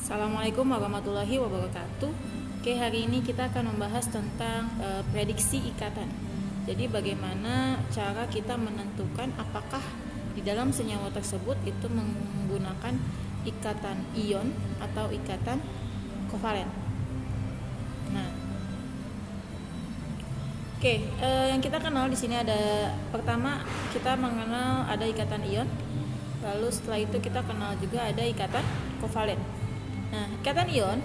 Assalamualaikum warahmatullahi wabarakatuh. Oke, hari ini kita akan membahas tentang prediksi ikatan. Jadi bagaimana cara kita menentukan apakah di dalam senyawa tersebut itu menggunakan ikatan ion atau ikatan kovalen. Nah, oke, yang kita kenal di sini ada pertama kita mengenal ada ikatan ion. Lalu setelah itu kita kenal juga ada ikatan kovalen. Nah, ikatan ion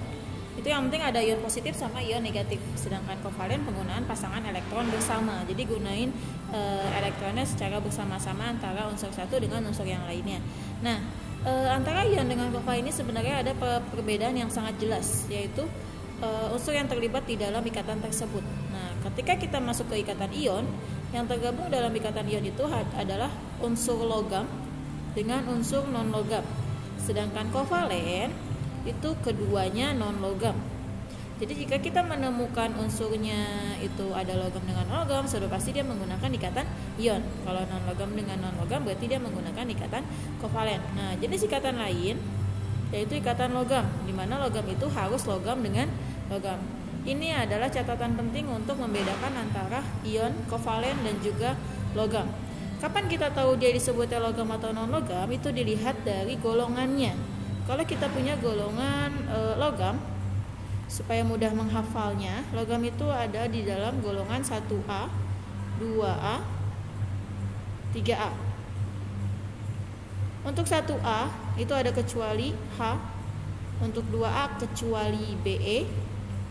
itu yang penting ada ion positif sama ion negatif. Sedangkan kovalen penggunaan pasangan elektron bersama. Jadi gunain elektronnya secara bersama-sama antara unsur satu dengan unsur yang lainnya. Nah, antara ion dengan kovalen ini sebenarnya ada perbedaan yang sangat jelas, yaitu unsur yang terlibat di dalam ikatan tersebut. Nah, ketika kita masuk ke ikatan ion, yang tergabung dalam ikatan ion itu adalah unsur logam dengan unsur non logam. Sedangkan kovalen itu keduanya non logam. Jadi jika kita menemukan unsurnya itu ada logam dengan logam, sudah pasti dia menggunakan ikatan ion. Kalau non logam dengan non logam berarti dia menggunakan ikatan kovalen. Nah, jenis ikatan lain yaitu ikatan logam, di mana logam itu harus logam dengan logam. Ini adalah catatan penting untuk membedakan antara ion, kovalen dan juga logam. Kapan kita tahu dia disebutnya logam atau non logam? Itu dilihat dari golongannya. Kalau kita punya golongan logam, supaya mudah menghafalnya, logam itu ada di dalam golongan 1A, 2A, 3A. Untuk 1A itu ada kecuali H, untuk 2A kecuali BE,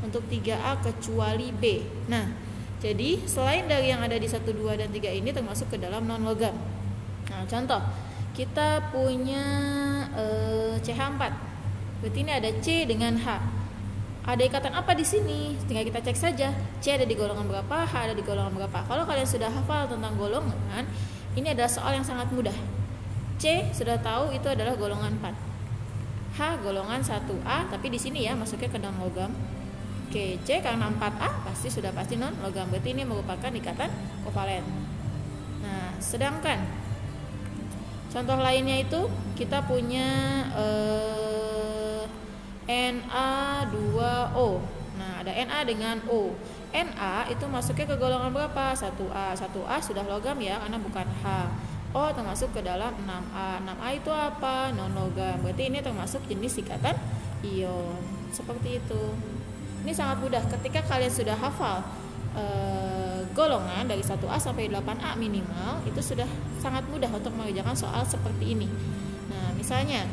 untuk 3A kecuali B. Nah, jadi selain dari yang ada di 1, 2, dan 3 ini termasuk ke dalam non logam. Nah, contoh kita punya CH4. Berarti ini ada C dengan H. Ada ikatan apa di sini? Tinggal kita cek saja. C ada di golongan berapa, H ada di golongan berapa. Kalau kalian sudah hafal tentang golongan, ini adalah soal yang sangat mudah. C sudah tahu itu adalah golongan 4. H golongan 1A, tapi di sini ya masuknya ke non logam. Oke, C karena 4A pasti non logam. Berarti ini merupakan ikatan kovalen. Nah, sedangkan contoh lainnya itu kita punya Na2O. Nah, ada Na dengan O. Na itu masuknya ke golongan berapa? 1A. 1A sudah logam ya, karena bukan H. O termasuk ke dalam 6A. 6A itu apa? Non logam. Berarti ini termasuk jenis ikatan ion. Seperti itu. Ini sangat mudah ketika kalian sudah hafal golongan dari 1A sampai 8A minimal, itu sudah sangat mudah untuk mengerjakan soal seperti ini. Nah, misalnya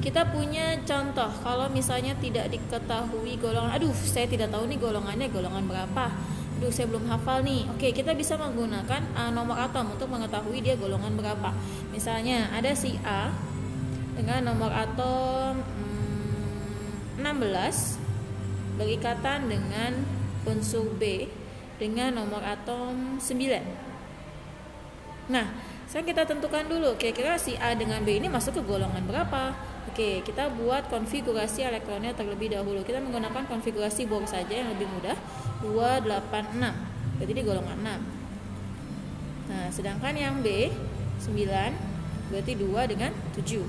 kita punya contoh, kalau misalnya tidak diketahui golongan, saya tidak tahu nih golongannya golongan berapa, saya belum hafal nih. Oke, kita bisa menggunakan nomor atom untuk mengetahui dia golongan berapa. Misalnya ada si A dengan nomor atom 16 berikatan dengan unsur B dengan nomor atom 9. Nah, sekarang kita tentukan dulu kira-kira si A dengan B ini masuk ke golongan berapa. Oke, kita buat konfigurasi elektronnya terlebih dahulu. Kita menggunakan konfigurasi Bohr saja yang lebih mudah, 286. Berarti di golongan 6. Nah, sedangkan yang B 9 berarti 2 dengan 7.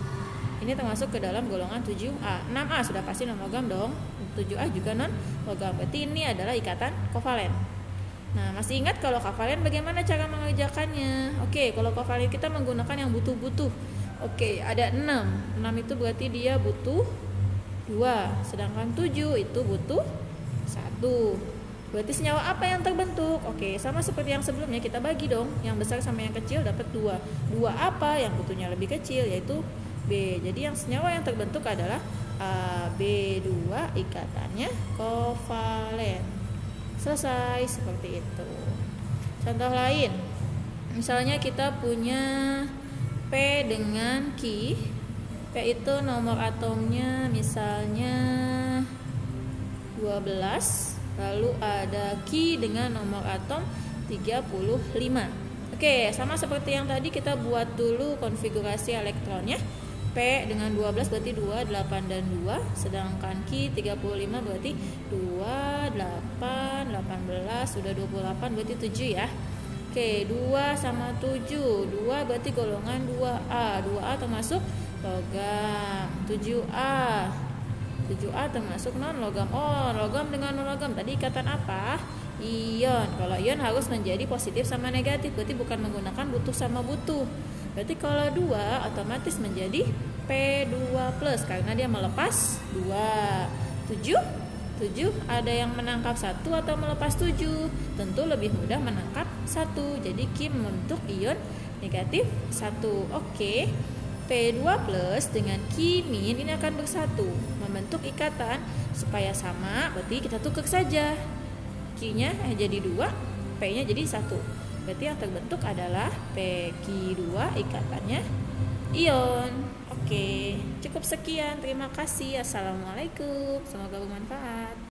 Ini termasuk ke dalam golongan 7A. 6A sudah pasti non logam dong. 7A juga non logam. Berarti ini adalah ikatan kovalen. Nah, masih ingat kalau kovalen bagaimana cara mengerjakannya? Oke, kalau kovalen kita menggunakan yang butuh-butuh. Oke, ada 6. 6 itu berarti dia butuh 2. Sedangkan 7 itu butuh 1. Berarti senyawa apa yang terbentuk? Oke, sama seperti yang sebelumnya kita bagi dong. Yang besar sama yang kecil dapat 2. 2 apa yang butuhnya lebih kecil, yaitu B. Jadi yang senyawa yang terbentuk adalah AB2, ikatannya kovalen. Selesai, seperti itu. Contoh lain, misalnya kita punya P dengan Q. P itu nomor atomnya misalnya 12, lalu ada Q dengan nomor atom 35. Oke, sama seperti yang tadi kita buat dulu konfigurasi elektronnya. P dengan 12 berarti 2, 8, dan 2. Sedangkan Q 35 berarti 2, 8, 18, sudah 28 berarti 7 ya. Oke, 2 sama 7. 2 berarti golongan 2A. 2A termasuk logam. 7A. 7A termasuk non-logam. Oh, logam dengan non-logam. Tadi ikatan apa? Ion. Kalau ion harus menjadi positif sama negatif. Berarti bukan menggunakan butuh sama butuh. Berarti kalau 2 otomatis menjadi P2+. Karena dia melepas 2. 7 ada yang menangkap 1 atau melepas 7. Tentu lebih mudah menangkap 1. Jadi Kim membentuk ion negatif 1. Oke. P2+ dengan Kimin ini akan bersatu, membentuk ikatan supaya sama. Berarti kita tukar saja. Q-nya jadi 2, P-nya jadi 1. Berarti yang terbentuk adalah PQ2, ikatannya ion. Oke, cukup sekian. Terima kasih. Assalamualaikum. Semoga bermanfaat.